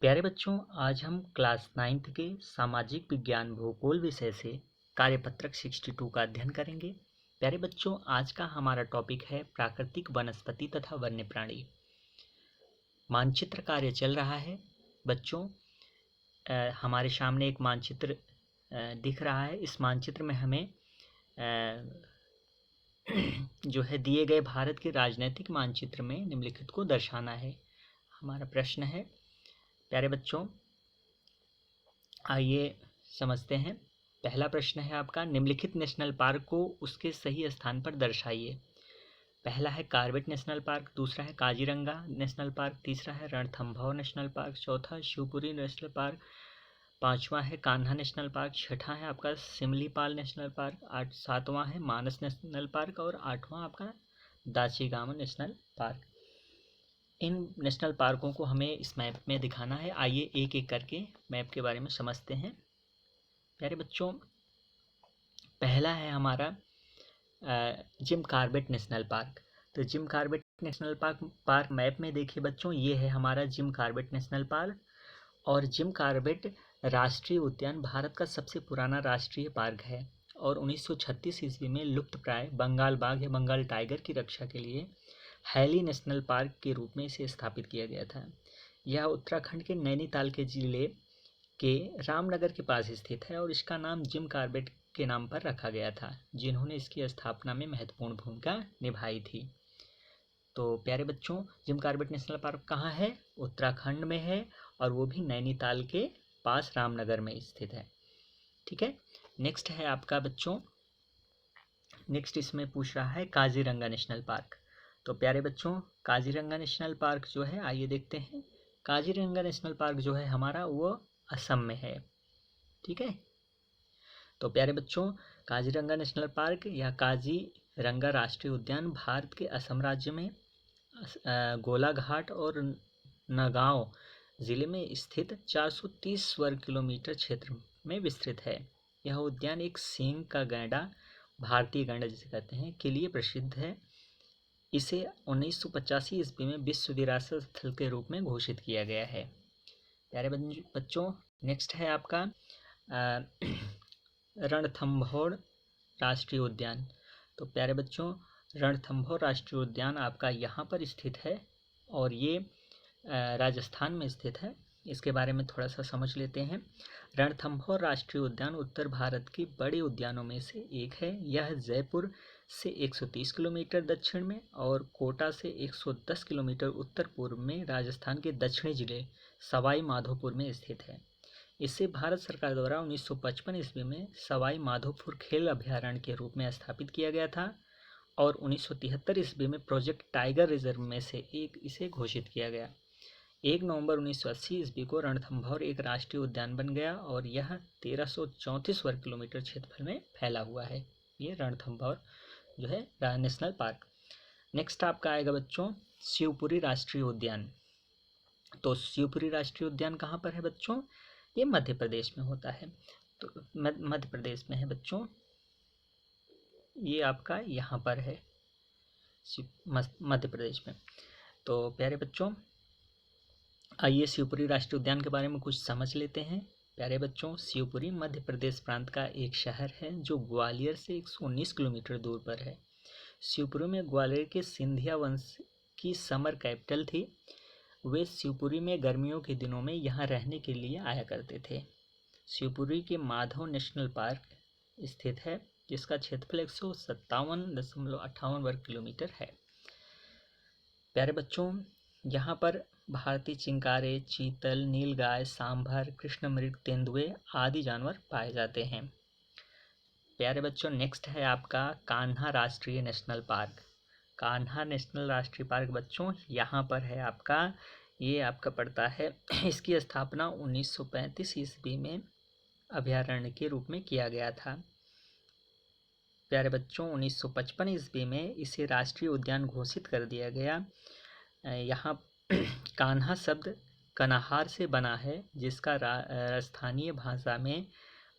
प्यारे बच्चों, आज हम क्लास 9th के सामाजिक विज्ञान भूगोल विषय से कार्यपत्रक 62 का अध्ययन करेंगे। प्यारे बच्चों, आज का हमारा टॉपिक है प्राकृतिक वनस्पति तथा वन्य प्राणी। मानचित्र कार्य चल रहा है बच्चों। हमारे सामने एक मानचित्र दिख रहा है। इस मानचित्र में हमें जो है दिए गए भारत के राजनीतिक मानचित्र में निम्नलिखित को दर्शाना है। हमारा प्रश्न है, प्यारे बच्चों आइए समझते हैं। पहला प्रश्न है आपका, निम्नलिखित नेशनल पार्क को उसके सही स्थान पर दर्शाइए। पहला है कॉर्बेट नेशनल पार्क, दूसरा है काजीरंगा नेशनल पार्क, तीसरा है रणथंभौर नेशनल पार्क, चौथा शिवपुरी नेशनल पार्क, पांचवा है कान्हा नेशनल पार्क, छठा है आपका सिमलीपाल नेशनल पार्क, सातवां है मानस नेशनल पार्क और आठवां आपका दाचीगामा नेशनल पार्क। इन नेशनल पार्कों को हमें इस मैप में दिखाना है। आइए एक एक करके मैप के बारे में समझते हैं। प्यारे बच्चों, पहला है हमारा जिम कॉर्बेट नेशनल पार्क। तो Jim Corbett national park map में देखिए बच्चों, ये है हमारा जिम कॉर्बेट नेशनल पार्क। और जिम कॉर्बेट राष्ट्रीय उद्यान भारत का सबसे पुराना राष्ट्रीय पार्क है और 1936 ईस्वी में लुप्त प्राय बंगाल बाघ या बंगाल टाइगर की रक्षा के लिए हैली नेशनल पार्क के रूप में इसे स्थापित किया गया था। यह उत्तराखंड के नैनीताल के जिले के रामनगर के पास स्थित है और इसका नाम जिम कॉर्बेट के नाम पर रखा गया था, जिन्होंने इसकी स्थापना में महत्वपूर्ण भूमिका निभाई थी। तो प्यारे बच्चों, जिम कॉर्बेट नेशनल पार्क कहाँ है? उत्तराखंड में है और वो भी नैनीताल के पास रामनगर में स्थित है। ठीक है। नेक्स्ट है आपका बच्चों, नेक्स्ट इसमें पूछ रहा है काजीरंगा नेशनल पार्क। तो प्यारे बच्चों, काजीरंगा नेशनल पार्क जो है, आइए देखते हैं। काजीरंगा नेशनल पार्क जो है हमारा, वो असम में है। ठीक है। तो प्यारे बच्चों, काजीरंगा नेशनल पार्क या काजीरंगा राष्ट्रीय उद्यान भारत के असम राज्य में गोलाघाट और नगांव जिले में स्थित 430 वर्ग किलोमीटर क्षेत्र में विस्तृत है। यह उद्यान एक सींग का गैंडा, भारतीय गैंडा जिसे कहते हैं, के लिए प्रसिद्ध है। इसे 1985 ईस्वी में विश्व विरासत स्थल के रूप में घोषित किया गया है। प्यारे बच्चों, नेक्स्ट है आपका रणथंभौर राष्ट्रीय उद्यान। तो प्यारे बच्चों, रणथंभौर राष्ट्रीय उद्यान आपका यहाँ पर स्थित है और ये राजस्थान में स्थित है। इसके बारे में थोड़ा सा समझ लेते हैं। रणथंभौर राष्ट्रीय उद्यान उत्तर भारत के बड़े उद्यानों में से एक है। यह जयपुर से 130 किलोमीटर दक्षिण में और कोटा से 110 किलोमीटर उत्तर पूर्व में राजस्थान के दक्षिणी जिले सवाई माधोपुर में स्थित है। इसे भारत सरकार द्वारा 1955 ईस्वी में सवाई माधोपुर खेल अभयारण्य के रूप में स्थापित किया गया था और 1973 ईस्वी में प्रोजेक्ट टाइगर रिजर्व में से एक इसे घोषित किया गया। 1 नवंबर 1980 ईस्वी को रणथंभौर एक राष्ट्रीय उद्यान बन गया और यह 1334 वर्ग किलोमीटर क्षेत्रफल में फैला हुआ है। ये रणथंभौर जो है नेशनल पार्क। नेक्स्ट आपका आएगा बच्चों शिवपुरी राष्ट्रीय उद्यान। तो शिवपुरी राष्ट्रीय उद्यान कहाँ पर है बच्चों? ये मध्य प्रदेश में होता है। तो मध्य प्रदेश में है बच्चों, ये आपका यहाँ पर है मध्य प्रदेश में। तो प्यारे बच्चों, आइए शिवपुरी राष्ट्रीय उद्यान के बारे में कुछ समझ लेते हैं। प्यारे बच्चों, शिवपुरी मध्य प्रदेश प्रांत का एक शहर है जो ग्वालियर से 119 किलोमीटर दूर पर है। शिवपुरी में ग्वालियर के सिंधिया वंश की समर कैपिटल थी। वे शिवपुरी में गर्मियों के दिनों में यहाँ रहने के लिए आया करते थे। शिवपुरी के माधव नेशनल पार्क स्थित है, जिसका क्षेत्रफल 157.58 वर्ग किलोमीटर है। प्यारे बच्चों, यहाँ पर भारतीय चिंकारे, चीतल, नीलगाय, सांभर, कृष्णमृग, तेंदुए आदि जानवर पाए जाते हैं। प्यारे बच्चों, नेक्स्ट है आपका कान्हा राष्ट्रीय नेशनल पार्क। कान्हा नेशनल राष्ट्रीय पार्क बच्चों यहाँ पर है आपका, ये आपका पड़ता है। इसकी स्थापना 1935 ईस्वी में अभयारण्य के रूप में किया गया था। प्यारे बच्चों, 1955 ईस्वी में इसे राष्ट्रीय उद्यान घोषित कर दिया गया। यहाँ कान्हा शब्द कनाहार से बना है, जिसका स्थानीय भाषा में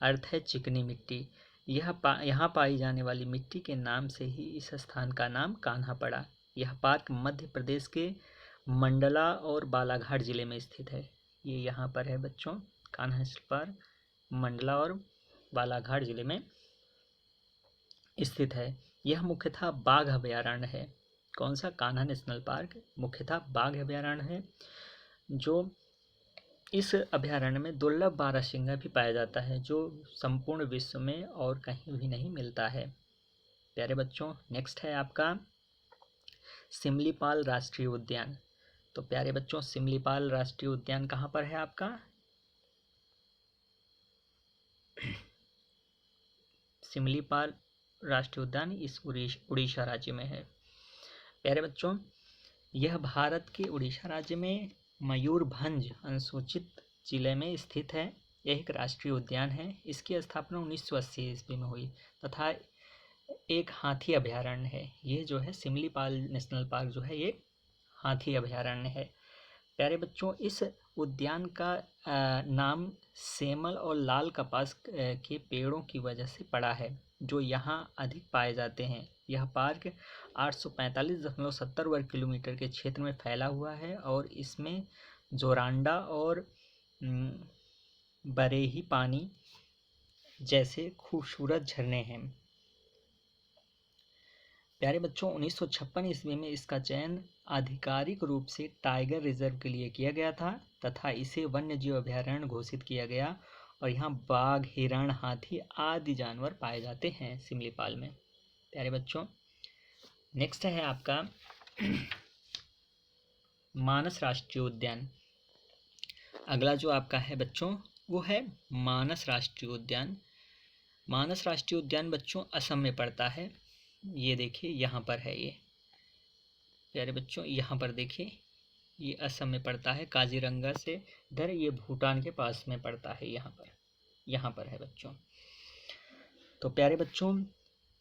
अर्थ है चिकनी मिट्टी। यहाँ पाई जाने वाली मिट्टी के नाम से ही इस स्थान का नाम कान्हा पड़ा। यह पार्क मध्य प्रदेश के मंडला और बालाघाट जिले में स्थित है। ये यहाँ पर है बच्चों, कान्हा नेशनल पार्क मंडला और बालाघाट जिले में स्थित है। यह मुख्यतः बाघ अभयारण्य है। कौन सा? कान्हा नेशनल पार्क मुख्यतः बाघ अभयारण्य है, जो इस अभयारण्य में दुर्लभ बारहसिंगा भी पाया जाता है, जो संपूर्ण विश्व में और कहीं भी नहीं मिलता है। प्यारे बच्चों, नेक्स्ट है आपका सिमलीपाल राष्ट्रीय उद्यान। तो प्यारे बच्चों, सिमलीपाल राष्ट्रीय उद्यान कहाँ पर है आपका? सिमलीपाल राष्ट्रीय उद्यान इस उड़ीसा राज्य में है। प्यारे बच्चों, यह भारत के उड़ीसा राज्य में मयूरभंज अनुसूचित जिले में स्थित है। यह एक राष्ट्रीय उद्यान है। इसकी स्थापना 1980 ईस्वी में हुई तथा एक हाथी अभयारण्य है। ये जो है सिमलीपाल नेशनल पार्क जो है, ये हाथी अभयारण्य है। प्यारे बच्चों, इस उद्यान का नाम सेमल और लाल कपास के पेड़ों की वजह से पड़ा है, जो यहाँ अधिक पाए जाते हैं। यह पार्क 845.70 वर्ग किलोमीटर के क्षेत्र में फैला हुआ है और इसमें जोरांडा और बरेही पानी जैसे खूबसूरत झरने हैं। प्यारे बच्चों, 1956 ईस्वी में इसका चयन आधिकारिक रूप से टाइगर रिजर्व के लिए किया गया था तथा इसे वन्यजीव अभयारण्य घोषित किया गया और यहाँ बाघ, हिरण, हाथी आदि जानवर पाए जाते हैं सिमलीपाल में। प्यारे बच्चों, नेक्स्ट है आपका मानस राष्ट्रीय उद्यान। अगला जो आपका है बच्चों, वो है मानस राष्ट्रीय उद्यान। मानस राष्ट्रीय उद्यान बच्चों असम में पड़ता है। ये देखिए यहाँ पर है ये। प्यारे बच्चों, यहाँ पर देखिए, ये असम में पड़ता है। काजीरंगा से इधर ये भूटान के पास में पड़ता है। यहाँ पर है बच्चों। तो प्यारे बच्चों,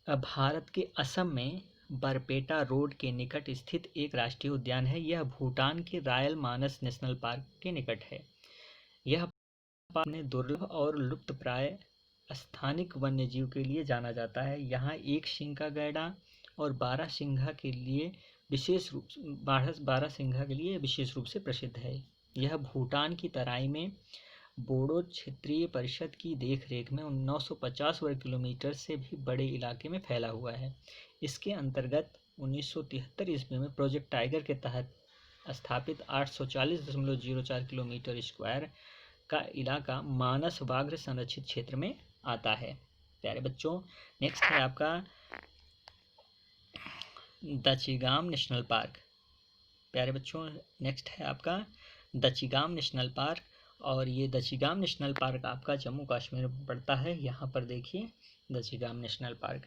भारत के असम में बरपेटा रोड के निकट स्थित एक राष्ट्रीय उद्यान है। यह भूटान के रायल मानस नेशनल पार्क के निकट है। यह पार्क में दुर्लभ और लुप्तप्राय स्थानिक वन्यजीव के लिए जाना जाता है। यहाँ एक सींग का गैंडा और बारहसिंघा के लिए विशेष रूप से प्रसिद्ध है। यह भूटान की तराई में बोडो क्षेत्रीय परिषद की देखरेख में 950 वर्ग किलोमीटर से भी बड़े इलाके में फैला हुआ है। इसके अंतर्गत 1973 ईस्वी में प्रोजेक्ट टाइगर के तहत स्थापित 840.04 किलोमीटर स्क्वायर का इलाका मानस व्याघ्र संरक्षित क्षेत्र में आता है। प्यारे बच्चों, नेक्स्ट है आपका दचिगाम नेशनल पार्क। प्यारे बच्चों, नेक्स्ट है आपका दचिगाम नेशनल पार्क और ये दचिगाम नेशनल पार्क आपका जम्मू कश्मीर में पड़ता है। यहाँ पर देखिए दचिगाम नेशनल पार्क।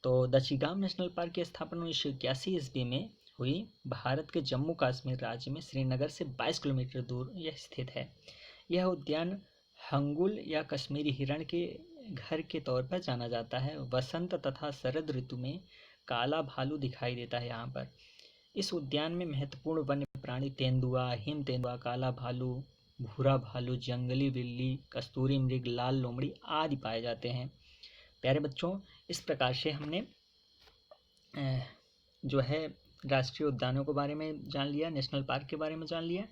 तो दचिगाम नेशनल पार्क की स्थापना 1981 ईस्वी में हुई। भारत के जम्मू कश्मीर राज्य में श्रीनगर से 22 किलोमीटर दूर यह स्थित है। यह उद्यान हंगुल या कश्मीरी हिरण के घर के तौर पर जाना जाता है। वसंत तथा शरद ऋतु में काला भालू दिखाई देता है यहाँ पर। इस उद्यान में महत्वपूर्ण वन्य प्राणी तेंदुआ, हिम तेंदुआ, काला भालू, भूरा भालू, जंगली बिल्ली, कस्तूरी मृग, लाल लोमड़ी आदि पाए जाते हैं। प्यारे बच्चों, इस प्रकार से हमने जो है राष्ट्रीय उद्यानों के बारे में जान लिया, नेशनल पार्क के बारे में जान लिया।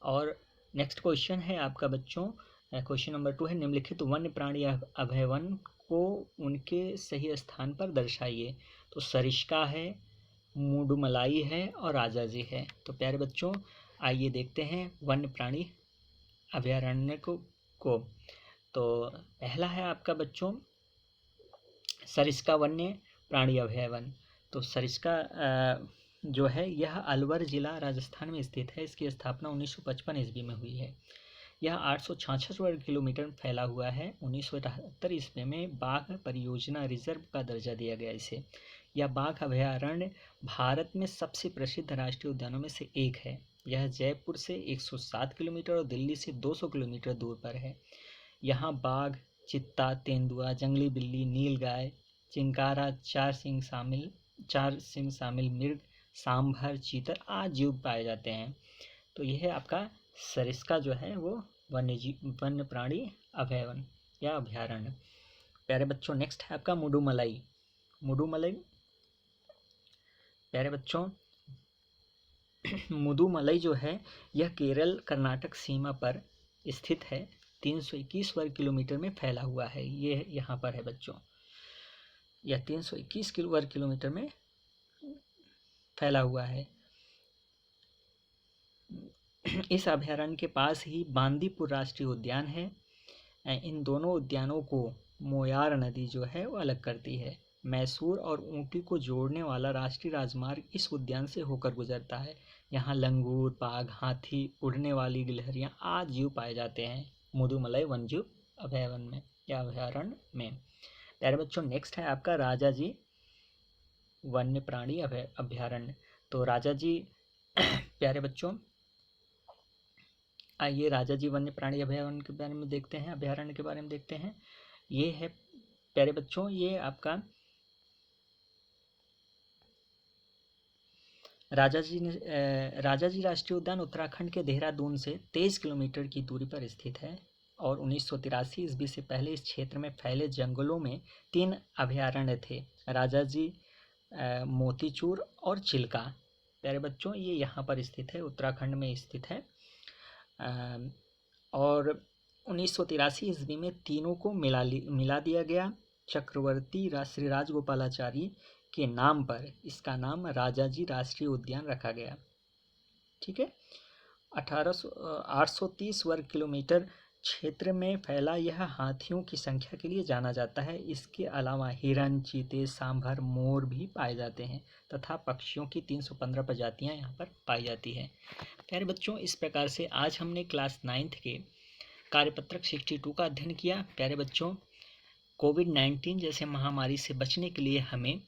और नेक्स्ट क्वेश्चन है आपका बच्चों, क्वेश्चन नंबर 2 है, निम्नलिखित वन्य प्राणी अभयवन को उनके सही स्थान पर दर्शाइए। तो सरिस्का है, मुडुमलाई है और राजाजी है। तो प्यारे बच्चों, आइए देखते हैं वन्य प्राणी अभयारण्य को। तो पहला है आपका बच्चों सरिस्का वन्य प्राणी अभयारण्य। तो सरिस्का जो है यह अलवर जिला राजस्थान में स्थित है। इसकी स्थापना 1955 ईस्वी में हुई है। यह 866 वर्ग किलोमीटर में फैला हुआ है। 1978 ईस्वी में बाघ परियोजना रिजर्व का दर्जा दिया गया इसे। यह बाघ अभयारण्य भारत में सबसे प्रसिद्ध राष्ट्रीय उद्यानों में से एक है। यह जयपुर से 107 किलोमीटर और दिल्ली से 200 किलोमीटर दूर पर है। यहाँ बाघ, चित्ता, तेंदुआ, जंगली बिल्ली, नीलगाय, चिंकारा, चार सिंह शामिल मृग, सांभर, चीतर आदि जीव पाए जाते हैं। तो यह है आपका सरिस्का जो है वो वन्य प्राणी अभयारण्य या अभयारण्य। प्यारे बच्चों, नेक्स्ट है आपका मुडुमलाई। प्यारे बच्चों, मुदुमलई जो है यह केरल कर्नाटक सीमा पर स्थित है। 321 वर्ग किलोमीटर में फैला हुआ है। ये यहाँ पर है बच्चों, यह 321 वर्ग किलोमीटर में फैला हुआ है। इस अभयारण्य के पास ही बांदीपुर राष्ट्रीय उद्यान है। इन दोनों उद्यानों को मोयार नदी जो है वो अलग करती है। मैसूर और ऊटी को जोड़ने वाला राष्ट्रीय राजमार्ग इस उद्यान से होकर गुजरता है। यहाँ लंगूर, बाघ, हाथी, उड़ने वाली गिलहरियाँ आदि जीव पाए जाते हैं मुदुमलई वन्यजीव अभयारण्य में या अभयारण्य में। प्यारे बच्चों, नेक्स्ट है आपका राजाजी वन्य प्राणी अभयारण्य। तो राजाजी प्यारे बच्चों, आइए राजाजी वन्य प्राणी अभयारण्य के बारे में देखते हैं। अभयारण्य के बारे में देखते हैं। ये है प्यारे बच्चों, ये आपका राजाजी राष्ट्रीय उद्यान उत्तराखंड के देहरादून से 23 किलोमीटर की दूरी पर स्थित है और 1983 ईस्वी से पहले इस क्षेत्र में फैले जंगलों में 3 अभयारण्य थे, राजाजी, मोतीचूर और चिल्का। प्यारे बच्चों, ये यहाँ पर स्थित है, उत्तराखंड में स्थित है। और 1983 ईस्वी में तीनों को मिला दिया गया। चक्रवर्ती श्री राजगोपालाचारी के नाम पर इसका नाम राजाजी राष्ट्रीय उद्यान रखा गया। ठीक है। 830 वर्ग किलोमीटर क्षेत्र में फैला यह हाथियों की संख्या के लिए जाना जाता है। इसके अलावा हिरन, चीते, सांभर, मोर भी पाए जाते हैं तथा पक्षियों की 315 प्रजातियां यहाँ पर पाई जाती हैं। प्यारे बच्चों, इस प्रकार से आज हमने क्लास 9th के कार्यपत्रक 62 का अध्ययन किया। प्यारे बच्चों, कोविड-19 जैसे महामारी से बचने के लिए हमें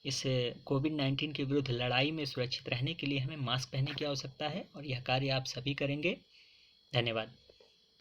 इस कोविड-19 के विरुद्ध लड़ाई में सुरक्षित रहने के लिए हमें मास्क पहनने की आवश्यकता है और यह कार्य आप सभी करेंगे। धन्यवाद।